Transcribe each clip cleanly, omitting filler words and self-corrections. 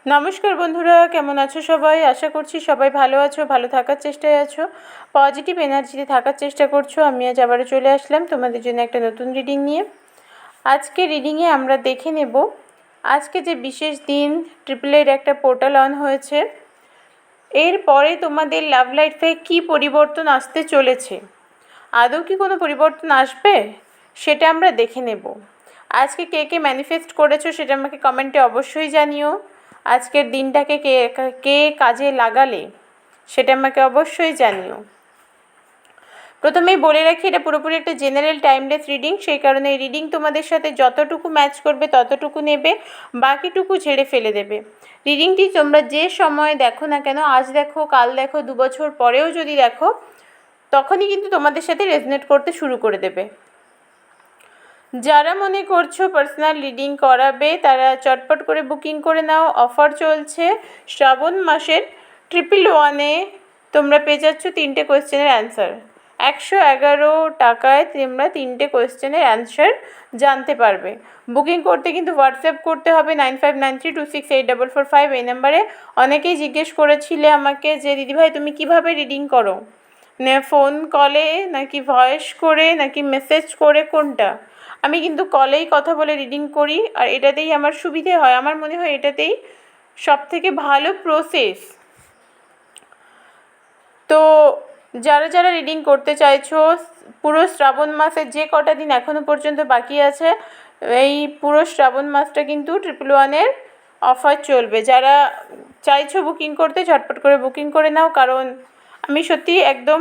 নমস্কার বন্ধুরা, কেমন আছো সবাই? আশা করছি সবাই ভালো আছো, ভালো থাকার চেষ্টায় আছো, পজিটিভ এনার্জিতে থাকার চেষ্টা করছো। আমি আজ আবারও চলে আসলাম তোমাদের জন্য একটা নতুন রিডিং নিয়ে। আজকে রিডিংয়ে আমরা দেখে নেব আজকে যে বিশেষ দিন ট্রিপলের একটা পোর্টাল অন হয়েছে, এরপরে তোমাদের লাভ লাইফে কী পরিবর্তন আসতে চলেছে। আদৌ কি কোনো পরিবর্তন আসবে সেটা আমরা দেখে নেব। আজকে কে কে ম্যানিফেস্ট করেছো সেটা আমাকে কমেন্টে অবশ্যই জানিও। আজকের দিনটাকে কে কে কাজে লাগালে সেটা আমাকে অবশ্যই জানিও। প্রথমেই বলে রাখি, এটা পুরোপুরি একটা জেনারেল টাইমলেস রিডিং, সেই কারণে এই রিডিং তোমাদের সাথে যতটুকু ম্যাচ করবে ততটুকু নেবে, বাকিটুকু ঝেড়ে ফেলে দেবে। রিডিংটি তোমরা যে সময় দেখো না কেন, আজ দেখো, কাল দেখো, 2 বছর পরেও যদি দেখো, তখনই কিন্তু তোমাদের সাথে রেজনেট করতে শুরু করে দেবে। যারা মনে করছো পার্সোনাল রিডিং করাবে তারা চটপট করে বুকিং করে নাও। অফার চলছে শ্রাবণ মাসের 111-এ তোমরা পেয়ে যাচ্ছ 3টে কোয়েশ্চেনের অ্যান্সার। 111 টাকায় তোমরা 3টে কোয়েশ্চেনের অ্যান্সার জানতে পারবে। বুকিং করতে কিন্তু হোয়াটসঅ্যাপ করতে হবে 9593268445 এই নাম্বারে। অনেকেই জিজ্ঞেস করেছিলে আমাকে যে দিদিভাই তুমি কিভাবে রিডিং করো, ফোন কলে নাকি ভয়েস করে নাকি মেসেজ করে, কোনটা? আমি কিন্তু কলেই কথা বলে রিডিং করি, আর এটাতেই আমার সুবিধে হয়। আমার মনে হয় এটাতেই সবথেকে ভালো প্রসেস। তো যারা যারা রিডিং করতে চাইছো, পুরো শ্রাবণ মাসের যে কটা দিন এখনও পর্যন্ত বাকি আছে, এই পুরো শ্রাবণ মাসটা কিন্তু 111-এর অফার চলবে। যারা চাইছো বুকিং করতে, ঝটপট করে বুকিং করে নাও, কারণ আমি সত্যি একদম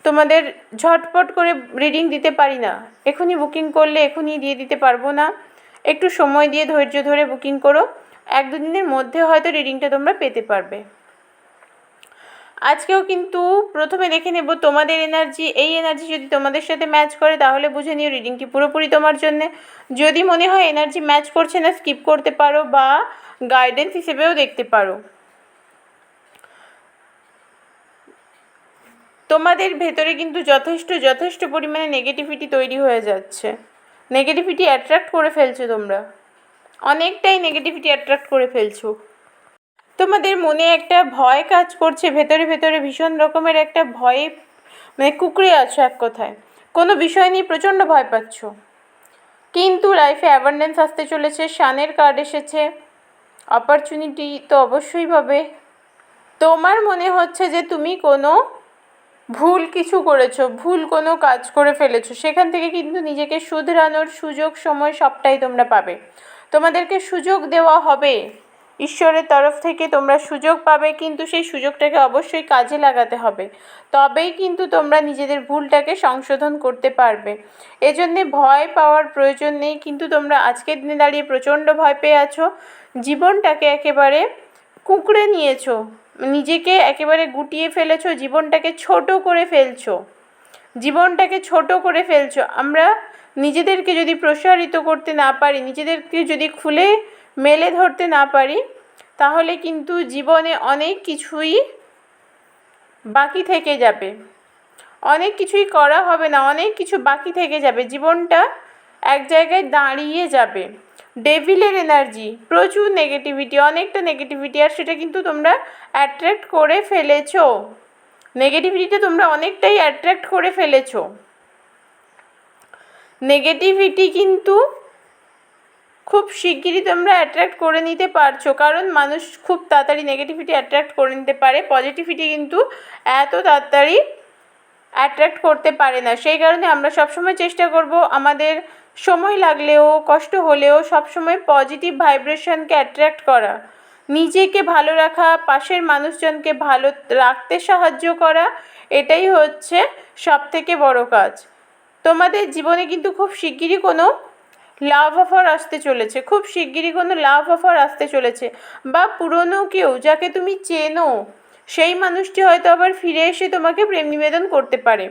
তোমাদের ঝটপট করে রিডিং দিতে পারি না। এখনই বুকিং করলে এখনই দিয়ে দিতে পারবো না, একটু সময় দিয়ে ধৈর্য ধরে বুকিং করো, 1-2 দিনের মধ্যে হয়তো রিডিংটা তোমরা পেতে পারবে। আজকেও কিন্তু প্রথমে দেখে নেব তোমাদের এনার্জি। এই এনার্জি যদি তোমাদের সাথে ম্যাচ করে তাহলে বুঝে নিও রিডিংটি পুরোপুরি তোমার জন্যে। যদি মনে হয় এনার্জি ম্যাচ করছে না, স্কিপ করতে পারো বা গাইডেন্স হিসেবেও দেখতে পারো। তোমাদের ভেতরে কিন্তু যথেষ্ট পরিমাণে নেগেটিভিটি তৈরি হয়ে যাচ্ছে। নেগেটিভিটি অ্যাট্রাক্ট করে ফেলছো তোমরা, অনেকটাই নেগেটিভিটি অ্যাট্রাক্ট করে ফেলছো। তোমাদের মনে একটা ভয় কাজ করছে, ভেতরে ভীষণ রকমের একটা ভয়ে কুঁকড়ে আছো। এক কথায় কোনো বিষয় নিয়ে প্রচণ্ড ভয় পাচ্ছ, কিন্তু লাইফে অ্যাবান্ডেন্স আসতে চলেছে। শানের কার্ড এসেছে, অপরচুনিটি তো অবশ্যই পাবে। তোমার মনে হচ্ছে যে তুমি কোনো ভুল কিছু করেছো, ভুল কোনো কাজ করে ফেলেছো, সেখান থেকে কিন্তু নিজেকে শুধরানোর সুযোগ, সময় সবটাই তোমরা পাবে। তোমাদেরকে সুযোগ দেওয়া হবে, ঈশ্বরের তরফ থেকে তোমরা সুযোগ পাবে, কিন্তু সেই সুযোগটাকে অবশ্যই কাজে লাগাতে হবে। তবেই কিন্তু তোমরা নিজেদের ভুলটাকে সংশোধন করতে পারবে। এজন্যে ভয় পাওয়ার প্রয়োজন নেই, কিন্তু তোমরা আজকের দিনে দাঁড়িয়ে প্রচণ্ড ভয় পেয়ে আছো। জীবনটাকে একেবারে কুঁকড়ে নিয়েছো, নিজেকে একেবারে গুটিয়ে ফেলেছো, জীবনটাকে ছোট করে ফেলছো, আমরা নিজেদেরকে যদি প্রসারিত করতে না পারি, নিজেদেরকে যদি খুলে মেলে ধরতে না পারি, তাহলে কিন্তু জীবনে অনেক কিছুই বাকি থেকে যাবে, অনেক কিছুই করা হবে না, অনেক কিছু বাকি থেকে যাবে, জীবনটা এক জায়গায় দাঁড়িয়ে যাবে। ডেভিলের এনার্জি, প্রচুর নেগেটিভিটি, অনেকটা নেগেটিভিটি, আর সেটা কিন্তু তোমরা অ্যাট্রাক্ট করে ফেলেছো। নেগেটিভিটিটা তোমরা অনেকটাই অ্যাট্রাক্ট করে ফেলেছো। নেগেটিভিটি কিন্তু খুব শিগগিরই তোমরা অ্যাট্রাক্ট করে নিতে পারছো, কারণ মানুষ খুব তাড়াতাড়ি নেগেটিভিটি অ্যাট্রাক্ট করে নিতে পারে, পজিটিভিটি কিন্তু এত তাড়াতাড়ি অ্যাট্রাক্ট করতে পারে না। সেই কারণে আমরা সবসময় চেষ্টা করব, আমাদের সময় লাগলেও, কষ্ট হলেও সবসময় পজিটিভ ভাইব্রেশনকে অ্যাট্রাক্ট করা, নিজেকে ভালো রাখা, পাশের মানুষজনকে ভালো রাখতে সাহায্য করা, এটাই হচ্ছে সবথেকে বড় কাজ। তোমাদের জীবনে কিন্তু খুব শিগগিরই কোনো লাভ অফার আসতে চলেছে, খুব শিগগিরই কোনো লাভ অফার আসতে চলেছে, বা পুরনো কেউ যাকে তুমি চেনো সেই মানুষটি হয়তো আবার ফিরে এসে তোমাকে প্রেম নিবেদন করতে পারে।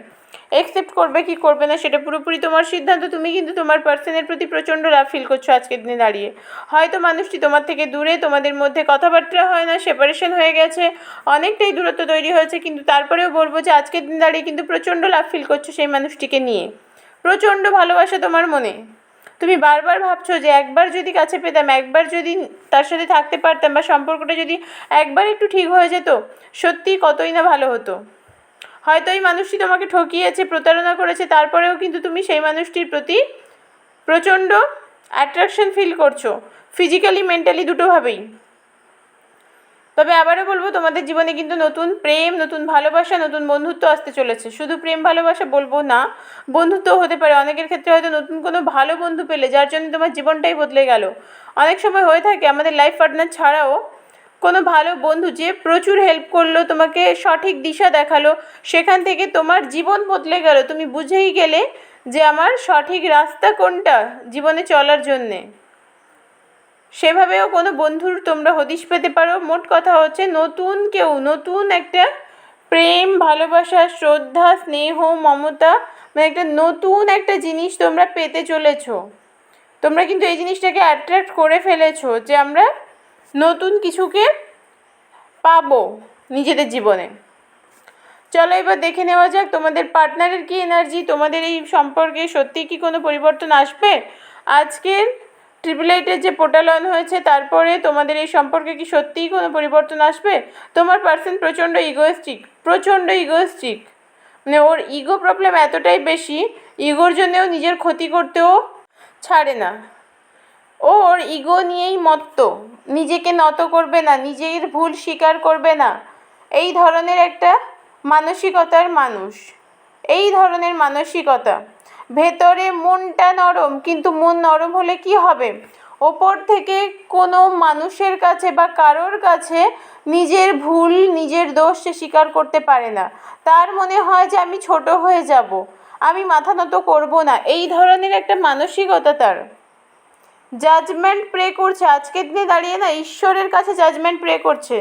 অ্যাকসেপ্ট করবে কি করবে না সেটা পুরোপুরি তোমার সিদ্ধান্ত। তুমি কিন্তু তোমার পার্সনের প্রতি প্রচণ্ড লাভ ফিল করছো আজকের দিনে দাঁড়িয়ে। হয়তো মানুষটি তোমার থেকে দূরে, তোমাদের মধ্যে কথাবার্তা হয় না, সেপারেশন হয়ে গেছে, অনেকটাই দূরত্ব তৈরি হয়েছে, কিন্তু তারপরেও বলবো যে আজকের দিনে দাঁড়িয়ে কিন্তু প্রচণ্ড লাভ ফিল করছো সেই মানুষটিকে নিয়ে, প্রচণ্ড ভালোবাসা তোমার মনে। তুমি বারবার ভাবছো যে একবার যদি কাছে পেতাম, একবার যদি তার সাথে থাকতে পারতাম, বা সম্পর্কটা যদি একবার একটু ঠিক হয়ে যেত, সত্যিই কতই না ভালো হতো। হয়তো এই মানুষটি তোমাকে ঠকিয়েছে, প্রতারণা করেছে, তারপরেও কিন্তু তুমি সেই মানুষটির প্রতি প্রচণ্ড অ্যাট্রাকশন ফিল করছো, ফিজিক্যালি মেন্টালি দুটোভাবেই। তবে আবারও বলবো, তোমাদের জীবনে কিন্তু নতুন প্রেম, নতুন ভালোবাসা, নতুন বন্ধুত্ব আসতে চলেছে। শুধু প্রেম ভালোবাসা বলবো না, বন্ধুত্বও হতে পারে। অনেকের ক্ষেত্রে হয়তো নতুন কোনো ভালো বন্ধু পেলে, যার জন্য তোমার জীবনটাই বদলে গেল। অনেক সময় হয়ে থাকে আমাদের লাইফ পার্টনার ছাড়াও কোনো ভালো বন্ধু যে প্রচুর হেল্প করলো, তোমাকে সঠিক দিশা দেখালো, সেখান থেকে তোমার জীবন বদলে গেল। তুমি বুঝেই গেলে যে আমার সঠিক রাস্তা কোনটা জীবনে চলার জন্যে। সেভাবেও কোনো বন্ধুর তোমরা হদিশ পেতে পারো। মোট কথা হচ্ছে, নতুন কেউ, নতুন একটা প্রেম, ভালোবাসা, শ্রদ্ধা, স্নেহ, মমতা, মানে একটা নতুন একটা জিনিস তোমরা পেতে চলেছো। তোমরা কিন্তু এই জিনিসটাকে অ্যাট্রাক্ট করে ফেলেছো যে আমরা নতুন কিছুকে পাবো নিজেদের জীবনে। চলো এবার দেখে নেওয়া যাক তোমাদের পার্টনারের কি এনার্জি, তোমাদের এই সম্পর্কে সত্যি কি কোনো পরিবর্তন আসবে। আজকের 888-এর যে পোর্টাল অন হয়েছে, তারপরে তোমাদের এই সম্পর্কে কি সত্যিই কোনো পরিবর্তন আসবে। তোমার পার্সন প্রচণ্ড ইগোয়েস্টিক, মানে ওর ইগো প্রবলেম এতটাই বেশি, ইগোর জন্যেও নিজের ক্ষতি করতেও ছাড়ে না। ওর ইগো নিয়েই মত্ত, নিজেকে নত করবে না, নিজের ভুল স্বীকার করবে না, এই ধরনের একটা মানসিকতার মানুষ। এই ধরনের মানসিকতা, ভেতরে মনটা নরম, কিন্তু মন নরম হলে কি হবে, ওপর থেকে কোনো মানুষের কাছে বা কারোর কাছে নিজের ভুল, নিজের দোষ সে স্বীকার করতে পারে না। তার মনে হয় যে আমি ছোট হয়ে যাব, আমি মাথা নত করব না, এই ধরনের একটা মানসিকতা তার। জাজমেন্ট প্রে করছে আজকের দিনে দাঁড়িয়ে, না ঈশ্বরের কাছে জাজমেন্ট প্রে করছে,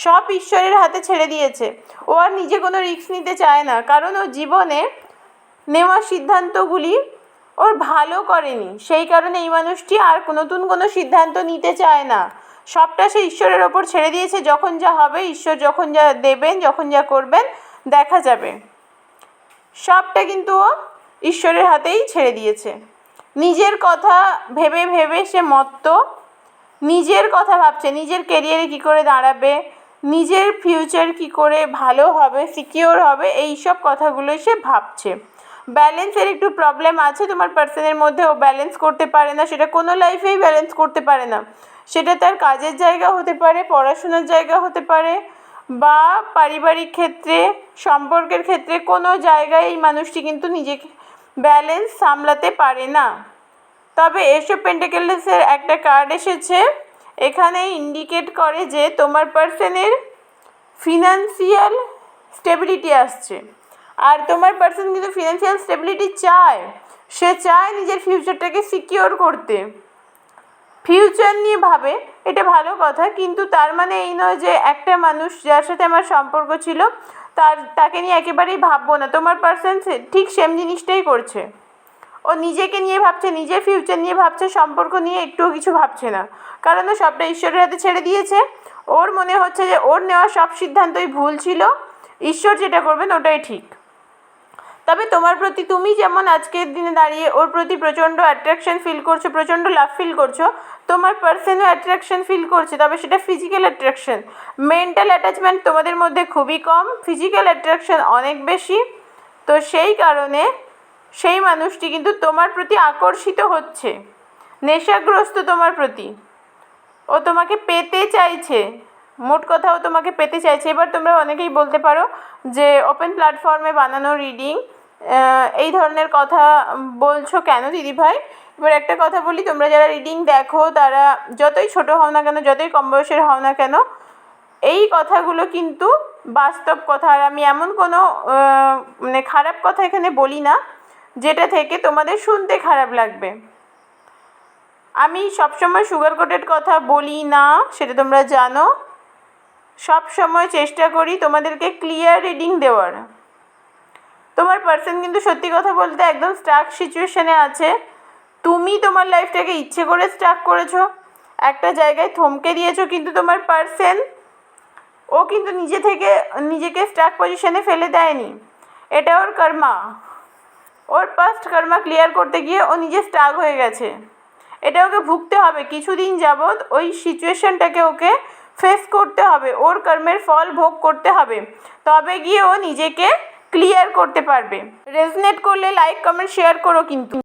সব ঈশ্বরের হাতে ছেড়ে দিয়েছে। ও আর নিজে কোনো রিস্ক নিতে চায় না, কারণ ও জীবনে নেওয়া সিদ্ধান্তগুলি ওর ভালো করেনি, সেই কারণে এই মানুষটি আর নতুন কোনো সিদ্ধান্ত নিতে চায় না। সবটা সে ঈশ্বরের ওপর ছেড়ে দিয়েছে। যখন যা হবে, ঈশ্বর যখন যা দেবেন, যখন যা করবেন দেখা যাবে, সবটা কিন্তু ও ঈশ্বরের হাতেই ছেড়ে দিয়েছে। নিজের কথা ভেবে ভেবে সে মত্ত, নিজের কথা ভাবছে, নিজের কেরিয়ারে কী করে দাঁড়াবে, নিজের ফিউচার কী করে ভালো হবে, সিকিওর হবে, এই সব কথাগুলোই সে ভাবছে। ব্যালেন্সের একটু প্রবলেম আছে তোমার পার্সনের মধ্যে, ও ব্যালেন্স করতে পারে না, সেটা কোনো লাইফেই ব্যালেন্স করতে পারে না। সেটা তার কাজের জায়গা হতে পারে, পড়াশোনার জায়গা হতে পারে, বা পারিবারিক ক্ষেত্রে, সম্পর্কের ক্ষেত্রে, কোনো জায়গায় এই মানুষটি কিন্তু নিজেকে ব্যালেন্স সামলাতে পারে না। তবে এস অফ পেন্টাকেলসের একটা কার্ড এসেছে, এখানে ইন্ডিকেট করে যে তোমার পার্সনের ফিনান্সিয়াল স্টেবিলিটি আসছে। আর তোমার পার্সন কিন্তু ফিনান্সিয়াল স্টেবিলিটি চায়, সে চায় নিজের ফিউচারটাকে সিকিওর করতে, ফিউচার নিয়ে ভাবে, এটা ভালো কথা। কিন্তু তার মানে এই নয় যে একটা মানুষ যার সাথে আমার সম্পর্ক ছিল তাকে নিয়ে একেবারেই ভাববো না। তোমার পার্সন ঠিক সেম জিনিসটাই করছে, ও নিজেকে নিয়ে ভাবছে, নিজের ফিউচার নিয়ে ভাবছে, সম্পর্ক নিয়ে একটুও কিছু ভাবছে না, কারণ ও সবটা ঈশ্বরের হাতে ছেড়ে দিয়েছে। ওর মনে হচ্ছে যে ওর নেওয়া সব সিদ্ধান্তই ভুল ছিল, ঈশ্বর যেটা করবেন ওটাই ঠিক। তবে তোমার প্রতি, তুমি যেমন আজকের দিনে দাঁড়িয়ে ওর প্রতি প্রচণ্ড অ্যাট্রাকশন ফিল করছো, প্রচণ্ড লাভ ফিল করছো, তোমার পার্সনও অ্যাট্রাকশন ফিল করছে। তবে সেটা ফিজিক্যাল অ্যাট্রাকশন, মেন্টাল অ্যাটাচমেন্ট তোমাদের মধ্যে খুবই কম, ফিজিক্যাল অ্যাট্রাকশন অনেক বেশি। তো সেই কারণে সেই মানুষটি কিন্তু তোমার প্রতি আকর্ষিত হচ্ছে, নেশাগ্রস্ত তোমার প্রতি, ও তোমাকে পেতে চাইছে। মোট কথা, ও তোমাকে পেতে চাইছে। এবার তোমরা অনেকেই বলতে পারো যে ওপেন প্ল্যাটফর্মে বানানো রিডিং, এই ধরনের কথা বলছো কেন দিদিভাই। এবার একটা কথা বলি, তোমরা যারা রিডিং দেখো তারা যতই ছোট হও না কেন, যতই কম বয়সের হও না কেন, এই কথাগুলো কিন্তু বাস্তব কথা। আর আমি এমন কোনো মানে খারাপ কথা এখানে বলি না যেটা থেকে তোমাদের শুনতে খারাপ লাগবে। আমি সবসময় সুগার কোটেড কথা বলি না, সেটা তোমরা জানো। সব সময় চেষ্টা করি তোমাদেরকে ক্লিয়ার রিডিং দেওয়ার। তোমার পার্সন কিন্তু সত্যি কথা বলতে একদম স্টাক সিচুয়েশানে আছে। তুমি তোমার লাইফটাকে ইচ্ছে করে স্টাক করেছো, একটা জায়গায় থমকে দিয়েছো, কিন্তু তোমার পার্সন ও কিন্তু নিজে থেকে নিজেকে স্টাক পজিশনে ফেলে দেয়নি, এটা ওর কর্মা। ও ওর পাস্ট কর্মা ক্লিয়ার করতে গিয়ে ও নিজে স্টাক হয়ে গেছে। এটা ওকে ভুগতে হবে, কিছুদিন যাবৎ ওই সিচুয়েশনটাকে ওকে ফেস করতে হবে, ওর কর্মের ফল ভোগ করতে হবে, তবে গিয়ে ও নিজেকে ক্লিয়ার করতে পারবে। রেজনেট করলে লাইক কমেন্ট শেয়ার করো কিন্তু।